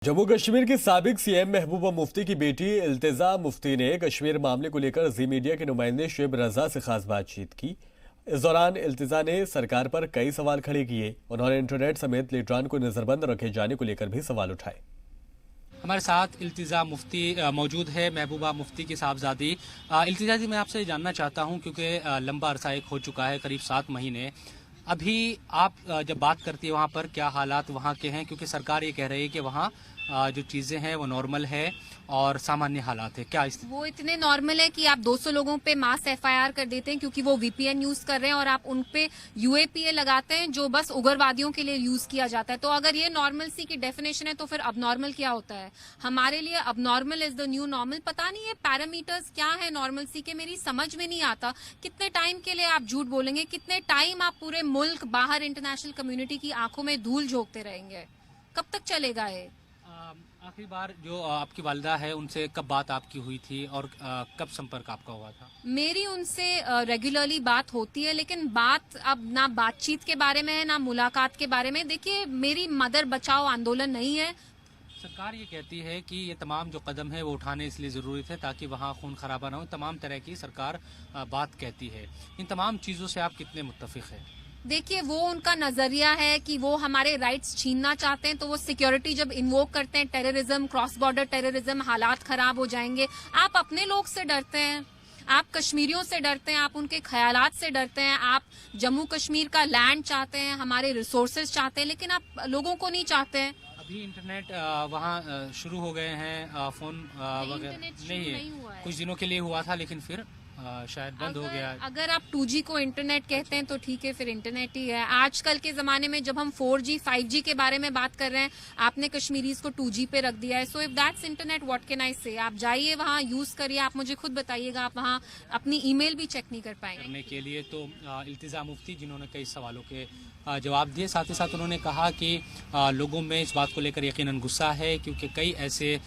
जम्मू कश्मीर की साबिक सीएम महबूबा मुफ्ती की बेटी इल्तिजा मुफ्ती ने कश्मीर मामले को लेकर जी मीडिया के नुमाइंदे शुएब रजा से खास बातचीत की। इस दौरान इल्तिजा ने सरकार पर कई सवाल खड़े किए। उन्होंने इंटरनेट समेत लीडरान को नजरबंद रखे जाने को लेकर भी सवाल उठाए। हमारे साथ इल्तिजा मुफ्ती मौजूद है, महबूबा मुफ्ती की साहबजादी। इल्तिजा जी, मैं आपसे जानना चाहता हूं क्योंकि लंबा अरसा एक हो चुका है, करीब 7 महीने। अभी आप जब बात करती है वहां पर क्या हालात वहां के हैं, क्योंकि सरकार ये कह रही है कि वहां जो चीज़ें हैं वो नॉर्मल है और सामान्य हालात है, क्या वो इतने नॉर्मल है कि आप 200 लोगों पे मास एफआईआर कर देते हैं क्योंकि वो वीपीएन यूज कर रहे हैं और आप उन पे यूएपीए लगाते हैं जो बस उग्रवादियों के लिए यूज किया जाता है। तो अगर ये नॉर्मल सी की डेफिनेशन है तो फिर अबनॉर्मल क्या होता है? हमारे लिए abnormal is the new normal. पता नहीं ये पैरामीटर्स क्या है नॉर्मल सी के, मेरी समझ में नहीं आता। कितने टाइम के लिए आप झूठ बोलेंगे? कितने टाइम आप पूरे मुल्क बाहर इंटरनेशनल कम्युनिटी की आंखों में धूल झोंकते रहेंगे? कब तक चलेगा ये? आखिरी बार जो आपकी वालिदा है उनसे कब बात आपकी हुई थी और कब संपर्क आपका हुआ था? मेरी उनसे रेगुलरली बात होती है, लेकिन बात अब ना बातचीत के बारे में है ना मुलाकात के बारे में। देखिए, मेरी मदर बचाओ आंदोलन नहीं है। सरकार ये कहती है कि ये तमाम जो कदम है वो उठाने इसलिए ज़रूरी थे ताकि वहाँ खून खराबा ना हो, तमाम तरह की सरकार बात कहती है। इन तमाम चीज़ों से आप कितने मुत्तफिक हैं? देखिए, वो उनका नजरिया है कि वो हमारे राइट्स छीनना चाहते हैं, तो वो सिक्योरिटी जब इन्वोक करते हैं, टेररिज्म, क्रॉस बॉर्डर टेररिज्म, हालात खराब हो जाएंगे। आप अपने लोग से डरते हैं, आप कश्मीरियों से डरते हैं, आप उनके ख्यालात से डरते हैं, आप जम्मू कश्मीर का लैंड चाहते हैं, हमारे रिसोर्सेज चाहते हैं, लेकिन आप लोगों को नहीं चाहते हैं। अभी इंटरनेट वहाँ शुरू हो गए हैं, फोन वगैरह नहीं है, कुछ दिनों के लिए हुआ था लेकिन फिर शायद बंद हो गया। अगर आप 2G को इंटरनेट कहते हैं तो ठीक है, फिर इंटरनेट ही है। आजकल के जमाने में जब हम 4G 5G के बारे में बात कर रहे हैं, आपने कश्मीरीज को 2G पे रख दिया है। So if that's internet, what can I से? आप जाइए वहाँ, यूज करिए। आप मुझे खुद बताइएगा, आप वहाँ अपनी ईमेल भी चेक नहीं कर पाएंगे करने के लिए। तो इल्तिजा मुफ्ती जिन्होंने कई सवालों के जवाब दिए, साथ ही साथ उन्होंने कहा कि लोगों में इस बात को लेकर यकीनन गुस्सा है क्योंकि कई ऐसे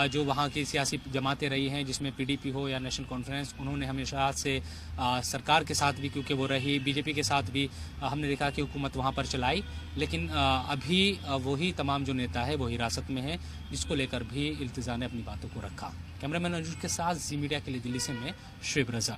जो वहाँ की सियासी जमातें रही हैं जिसमें पीडीपी हो या नेशनल कॉन्फ्रेंस, उन्होंने हमेशा से सरकार के साथ भी, क्योंकि वो रही, बीजेपी के साथ भी हमने देखा कि हुकूमत वहाँ पर चलाई, लेकिन अभी वही तमाम जो नेता है वो हिरासत में है, जिसको लेकर भी इल्तिजा ने अपनी बातों को रखा। कैमरामैन अंजुज के साथ जी मीडिया के लिए दिल्ली से मैं शुएब रजा।